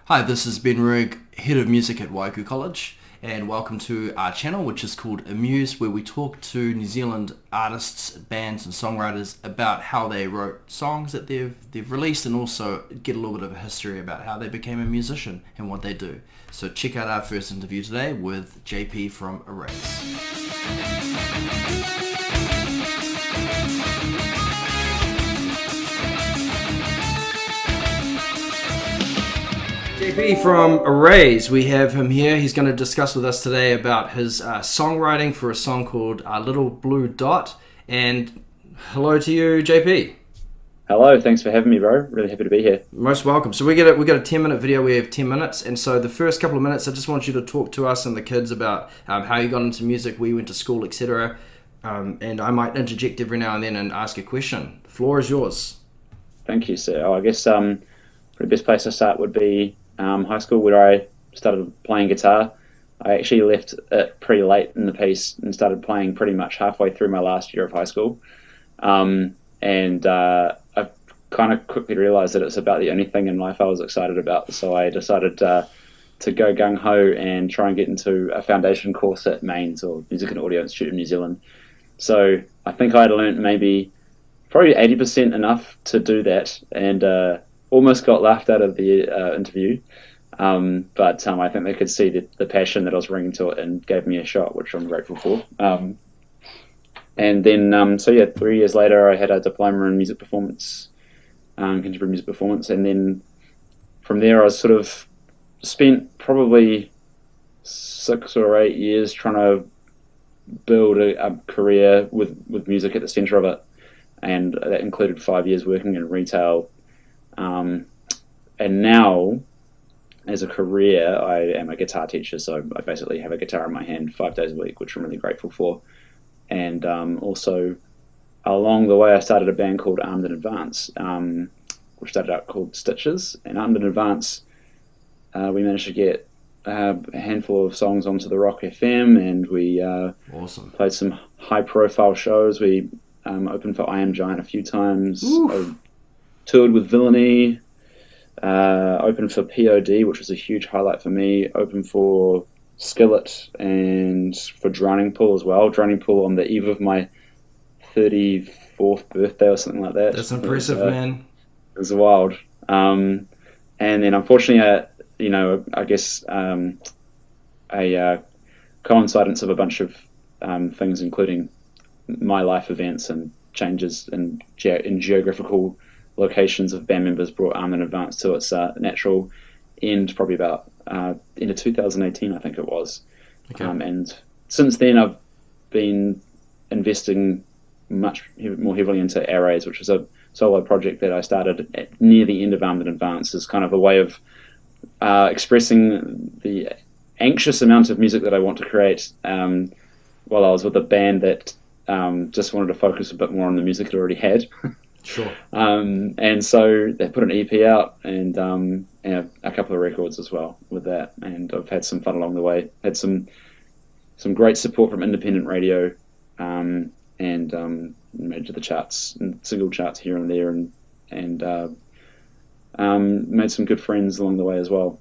Hi, this is Ben Rigg, Head of Music at Waiku College, and welcome to our channel, which is called Muse, where we talk to New Zealand artists, bands and songwriters about how they wrote songs that they've released, and also get a little bit of a history about how they became a musician and what they do. So check out our first interview today with JP from Erase. JP from Erase, we have him here. He's going to discuss with us today about his songwriting for a song called Little Blue Dot. And hello to you, JP. Hello, thanks for having me, bro. Really happy to be here. Most welcome. So we got a 10-minute video. We have 10 minutes, and so the first couple of minutes, I just want you to talk to us and the kids about how you got into music, where you went to school, etc. And I might interject every now and then and ask a question. The floor is yours. Thank you, sir. I guess the best place to start would be high school, where I started playing guitar. I actually left it pretty late in the piece and started playing pretty much halfway through my last year of high school. I kind of quickly realized that it's about the only thing in life I was excited about. So I decided to go gung-ho and try and get into a foundation course at Mains, or Music and Audio Institute of New Zealand. So I think I'd learnt probably 80% enough to do that, and almost got laughed out of the interview. But I think they could see the passion that I was bringing to it and gave me a shot, which I'm grateful for. And then, 3 years later, I had a diploma in music performance, contemporary music performance. And then from there, I sort of spent probably 6 or 8 years trying to build a career with music at the center of it. And that included 5 years working in retail. And now, as a career, I am a guitar teacher, so I basically have a guitar in my hand 5 days a week, which I'm really grateful for. And also, along the way, I started a band called Armed in Advance, which started out called Stitches. And Armed in Advance, we managed to get a handful of songs onto the Rock FM, and we Awesome. Played some high-profile shows. We opened for I Am Giant a few times. Toured with Villainy, opened for POD, which was a huge highlight for me, opened for Skillet and for Drowning Pool as well. Drowning Pool on the eve of my 34th birthday or something like that. That's impressive, man. It was wild. And then unfortunately, I guess a coincidence of a bunch of things, including my life events and changes in geographical locations of band members, brought Arm in Advance to its natural end, probably about into 2018, I think it was. Okay. And since then, I've been investing much more heavily into Arrays, which was a solo project that I started near the end of Arm in Advance, as kind of a way of expressing the anxious amount of music that I want to create while I was with a band that just wanted to focus a bit more on the music it already had. Sure. And so they put an EP out and a couple of records as well with that. And I've had some fun along the way. Had some great support from independent radio, and made it to the charts and single charts here and there, and made some good friends along the way as well.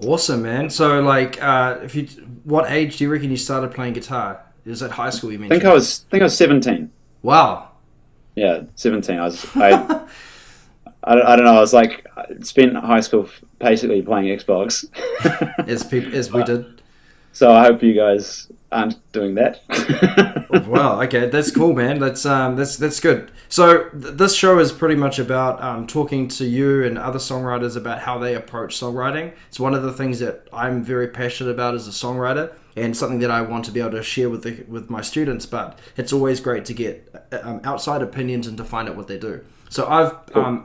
Awesome, man. So, what age do you reckon you started playing guitar? Is it high school you mentioned? I think I was 17. Wow. Yeah, 17. I don't know. I was I spent high school basically playing Xbox. as we did. So I hope you guys aren't doing that. Wow. Okay, that's cool, man. That's good. So this show is pretty much about talking to you and other songwriters about how they approach songwriting. It's one of the things that I'm very passionate about as a songwriter, and something that I want to be able to share with my students. But it's always great to get outside opinions and to find out what they do. So I've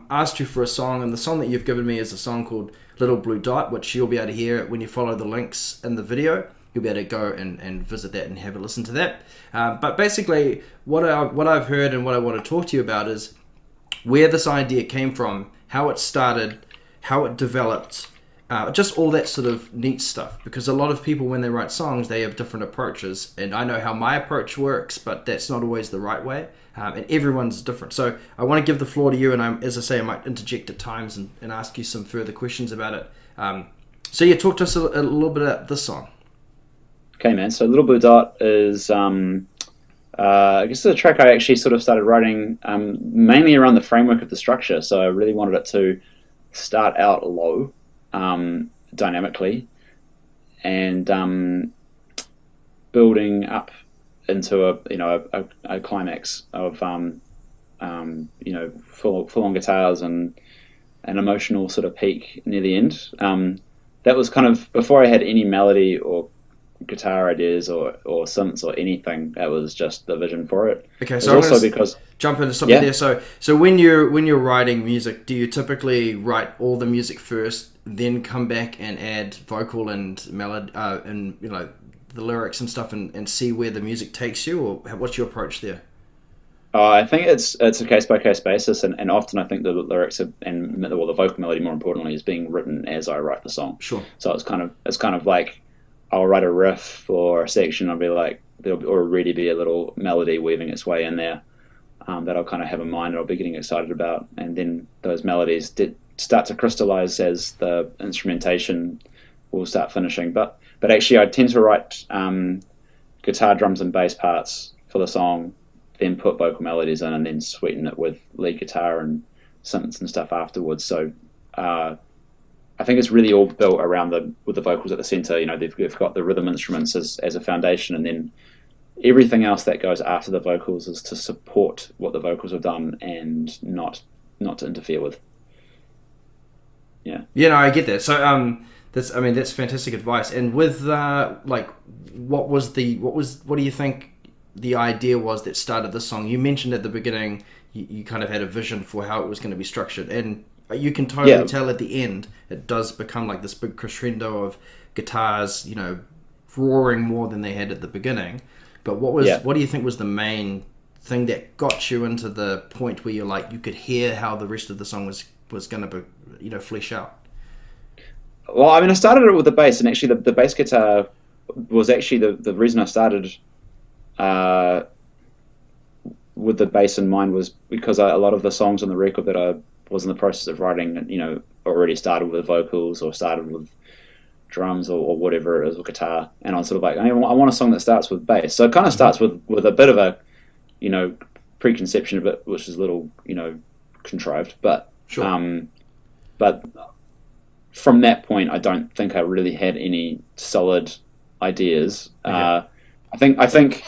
asked you for a song, and the song that you've given me is a song called Little Blue Dot, which you'll be able to hear when you follow the links in the video. You'll be able to go and visit that and have a listen to that. But basically, what I've heard and what I want to talk to you about is where this idea came from, how it started, how it developed, just all that sort of neat stuff. Because a lot of people, when they write songs, they have different approaches, and I know how my approach works, but that's not always the right way, and everyone's different. So I want to give the floor to you, and as I say, I might interject at times and ask you some further questions about it. So yeah, talk to us a little bit about this song. Okay, man. So Little Blue Dot is, I guess, the track I actually sort of started writing mainly around the framework of the structure. So I really wanted it to start out low, dynamically, and building up into a climax of full on guitars and an emotional sort of peak near the end. That was kind of before I had any melody or guitar ideas or synths or anything. That was just the vision for it. Okay, so also because jump into something there. So when you're writing music, do you typically write all the music first, then come back and add vocal and melody and the lyrics and stuff, and see where the music takes you, or what's your approach there? I think it's a case by case basis, and often I think the lyrics the vocal melody, more importantly, is being written as I write the song. Sure. So it's kind of like I'll write a riff or a section. I'll be like, there'll already be a little melody weaving its way in there that I'll kind of have in mind and I'll be getting excited about, and then those melodies start to crystallize as the instrumentation will start finishing. But actually, I tend to write guitar, drums, and bass parts for the song, then put vocal melodies in, and then sweeten it with lead guitar and synths and stuff afterwards. So I think it's really all built around with the vocals at the center. They've got the rhythm instruments as a foundation, and then everything else that goes after the vocals is to support what the vocals have done and not to interfere with. Yeah. Yeah, no, I get that. So that's fantastic advice. And with what do you think the idea was that started this song? You mentioned at the beginning you kind of had a vision for how it was going to be structured, and you can totally tell at the end it does become like this big crescendo of guitars, roaring more than they had at the beginning. But what do you think was the main thing that got you into the point where you could hear how the rest of the song was going to be, flesh out? Well, I mean, I started it with the bass, and actually the bass guitar was actually the reason I started with the bass in mind was because a lot of the songs on the record that I was in the process of writing, already started with vocals or started with drums or whatever it is, or guitar, and I was sort of like, I want a song that starts with bass. So it kind of starts with a bit of a, preconception of it, which is a little, contrived, but sure. But from that point, I don't think I really had any solid ideas. Okay. I think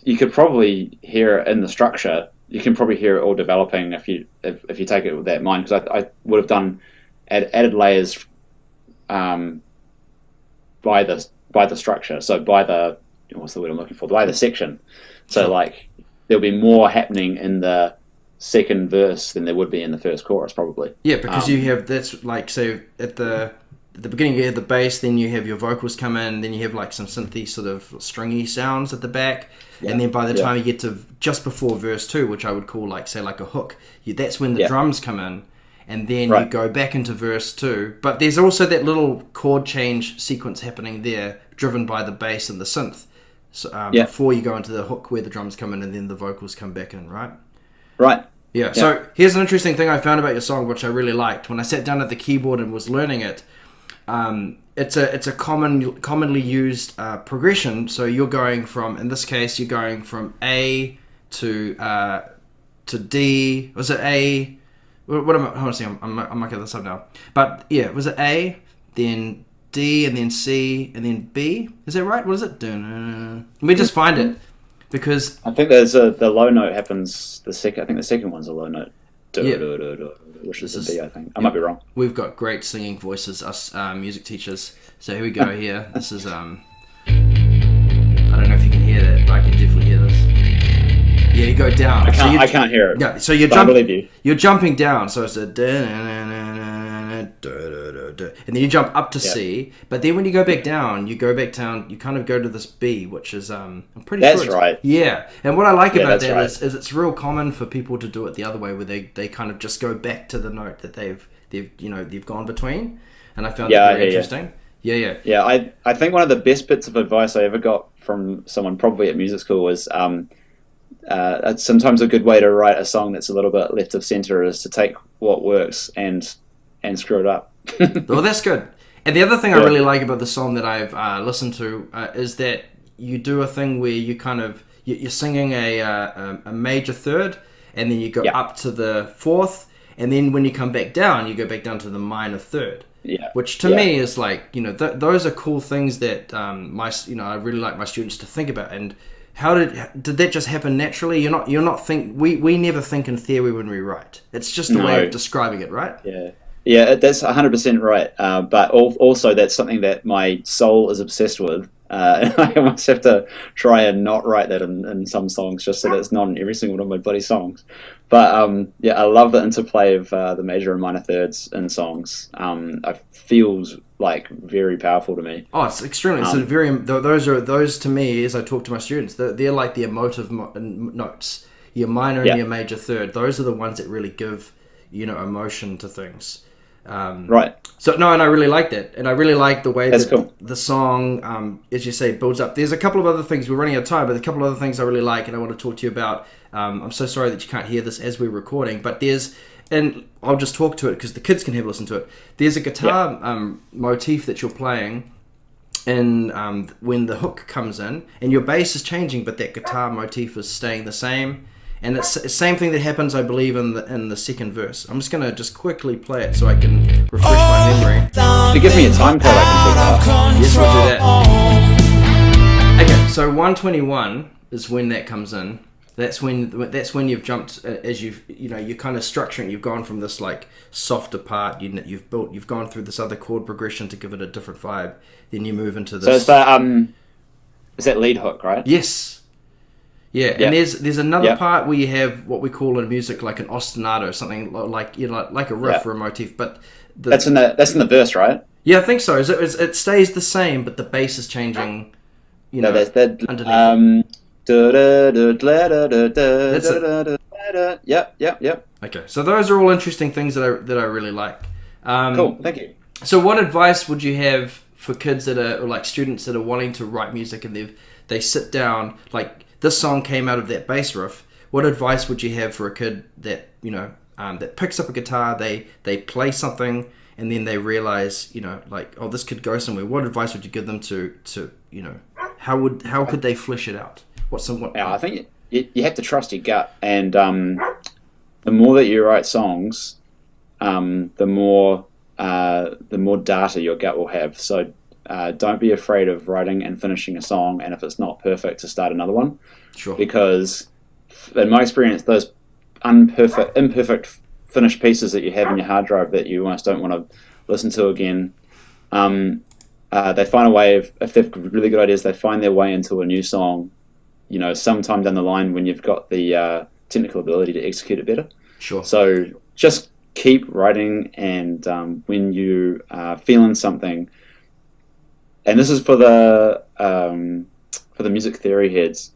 you could probably hear it in the structure. You can probably hear it all developing if you take it with that in mind, because I would have done added layers by the structure. So by the, what's the word I'm looking for? By the section. So sure. There'll be more happening in the second verse than there would be in the first chorus, probably. Yeah, because you have, that's like, so at the beginning you have the bass, then you have your vocals come in, then you have like some synthy sort of stringy sounds at the back, and then by the time you get to just before verse 2, which I would call like a hook, that's when the drums come in, and then you go back into verse 2. But there's also that little chord change sequence happening there, driven by the bass and the synth. So, before you go into the hook where the drums come in and then the vocals come back in, right? Right. Yeah. So here's an interesting thing I found about your song, which I really liked. When I sat down at the keyboard and was learning it, it's a commonly used progression. So you're going from, in this case, you're going from A to D. Was it A? What am I? Hold on a second. I'm making this up now. But yeah, was it A, then D, and then C, and then B? Is that right? What is it? Let me just find it, because I think there's the low note happens I think the second one's a low note. Which is a B, I think. I might be wrong. We've got great singing voices, us music teachers. So here we go. Here, this is I don't know if you can hear that, but I can definitely hear this. Yeah, you go down. I can't hear it. Yeah, so you're you're jumping down. So it's a and then you jump up to C. But then when you go back down, you kind of go to this B, which is I'm pretty sure that's right. Yeah, and what I like about that is it's real common for people to do it the other way, where they kind of just go back to the note that they've they've gone between, and I found Yeah, that I very hear you. interesting. Yeah, yeah, Yeah, I think one of the best bits of advice I ever got from someone probably at music school was sometimes a good way to write a song that's a little bit left of center is to take what works and screw it up. well, that's good. And the other thing I Yeah, really like about the song that I've listened to is that you do a thing where you kind of you're singing a major third, and then you go yeah, up to the fourth, and then when you come back down, you go back down to the minor third. yeah, Which to yeah. me is like, those are cool things that I really like my students to think about. And how did that just happen naturally? You're not think we never think in theory when we write. It's just a way of No, describing it, right? yeah, yeah. That's 100% right. But also that's something that my soul is obsessed with. I almost have to try and not write that in some songs, just so that it's not in every single one of my bloody songs. But yeah, I love the interplay of the major and minor thirds in songs. It feels like very powerful to me. Oh, it's extremely. It's a Um, very. Those to me, as I talk to my students, they're like the emotive notes. Your minor and yeah, your major third. Those are the ones that really give emotion to things. right. So no, and I really like that, and I really like the way That's that cool. the song, as you say, builds up. There's a couple of other things. We're running out of time, but a couple of other things I really like, and I want to talk to you about. I'm so sorry that you can't hear this as we're recording, but and I'll just talk to it because the kids can have a listen to it. There's a guitar motif that you're playing, and when the hook comes in, and your bass is changing, but that guitar motif is staying the same. And it's the same thing that happens, I believe, in the second verse. I'm just gonna just quickly play it so I can refresh my memory. If you give me a time code, I can check it out. Yes, we'll do that. Okay, so 121 is when that comes in. That's when you've jumped as you're kind of structuring. You've gone from this like softer part. You've gone through this other chord progression to give it a different vibe. Then you move into this. So it's the is that lead hook, right? Yes. Yeah, and Yeah, there's another yeah, part where you have what we call in music like an ostinato, something like like a riff yeah. or a motif. But That's in the verse, right? yeah, I think so. It stays the same, but the bass is changing. No, that's that. Underneath it. That's it. Yep, yep, yep. Okay, so those are all interesting things that I really like. Cool, thank you. So, what advice would you have for kids that are or like students that are wanting to write music and they sit down like this song came out of that bass riff? What advice would you have for a kid that that picks up a guitar, they play something, and then they realize like, oh, this could go somewhere? What advice would you give them to how could they flesh it out? Yeah, I think you have to trust your gut, and the more that you write songs, the more data your gut will have. So don't be afraid of writing and finishing a song, and if it's not perfect, to start another one. Sure. Because in my experience, those imperfect finished pieces that you have in your hard drive that you almost don't want to listen to again, they find a way if they've really good ideas, they find their way into a new song, sometime down the line when you've got the technical ability to execute it better. Sure. So just keep writing, and when you are feeling something, and this is for the music theory heads,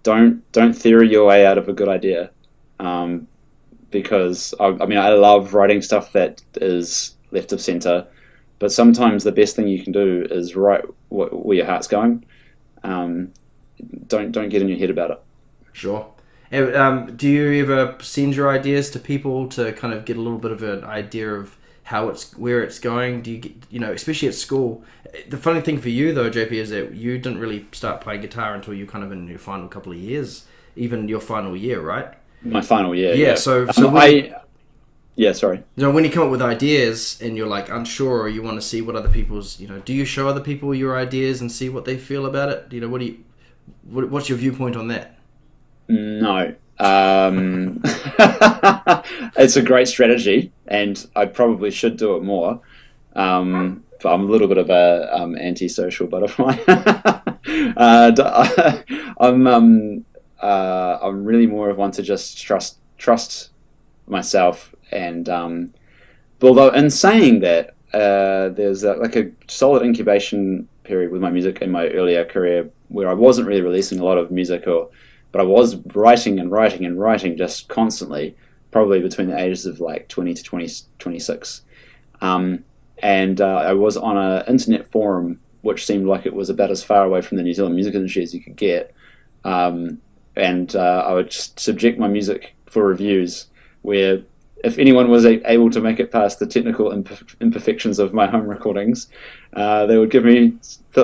don't theory your way out of a good idea, because I love writing stuff that is left of center, but sometimes the best thing you can do is write where your heart's going. Don't get in your head about it. Sure. Do you ever send your ideas to people to kind of get a little bit of an idea of where it's going? Do you get, especially at school? The funny thing for you though, JP, is that you didn't really start playing guitar until you kind of in your final couple of years, even your final year, right? My final year. Yeah. Yeah. So Yeah. Sorry. when you come up with ideas and you're like unsure, or you want to see what other people's, do you show other people your ideas and see what they feel about it? What's your viewpoint on that? No. It's a gret strategy, and I probably should do it more. But I'm a little bit of a antisocial butterfly. I'm really more of one to just trust myself, and although in saying that, there's like a solid incubation period with my music in my earlier career where I wasn't really releasing a lot of music, but I was writing and writing and writing just constantly, probably between the ages of like 20 to 26. And I was on an internet forum which seemed like it was about as far away from the New Zealand music industry as you could get. And I would just subject my music for reviews, where if anyone was able to make it past the technical imperfections of my home recordings, they would give me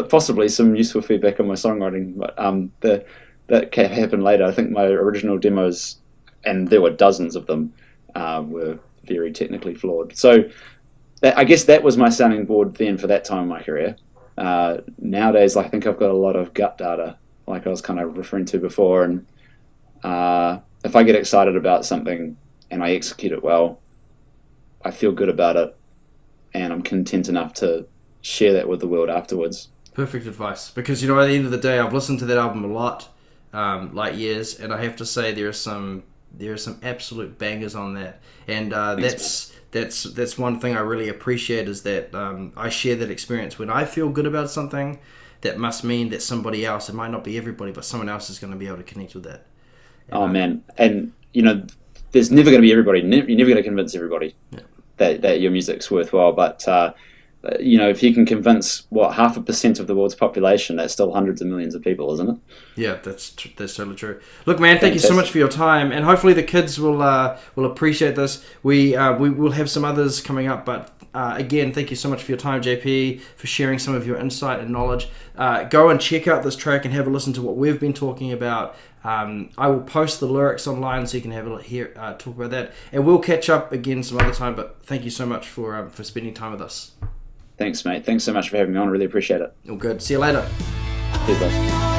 possibly some useful feedback on my songwriting. But that happened later. I think my original demos, and there were dozens of them, were very technically flawed. So I guess that was my sounding board then for that time in my career. Nowadays, I think I've got a lot of gut data, like I was kind of referring to before, and if I get excited about something and I execute it well, I feel good about it, and I'm content enough to share that with the world afterwards. Perfect advice, because, you know, at the end of the day, I've listened to that album a lot, like years, and I have to say there are some absolute bangers on that, and that's one thing I really appreciate, is that I share that experience. When I feel good about something, that must mean that somebody else, it might not be everybody, but someone else is going to be able to connect with that. And, man, and you know, there's never going to be everybody. You're never going to convince everybody that your music's worthwhile. But you know, if you can convince 0.5% of the world's population, that's still hundreds of millions of people, isn't it? Yeah, that's totally true. Look, man, thank you so much for your time, and hopefully the kids will appreciate this. We will have some others coming up, but again, thank you so much for your time, JP, for sharing some of your insight and knowledge. Go and check out this track and have a listen to what we've been talking about. I will post the lyrics online so you can have a talk about that, and we'll catch up again some other time. But thank you so much for spending time with us. Thanks, mate. Thanks so much for having me on. I really appreciate it. All good. See you later. Cheers, guys.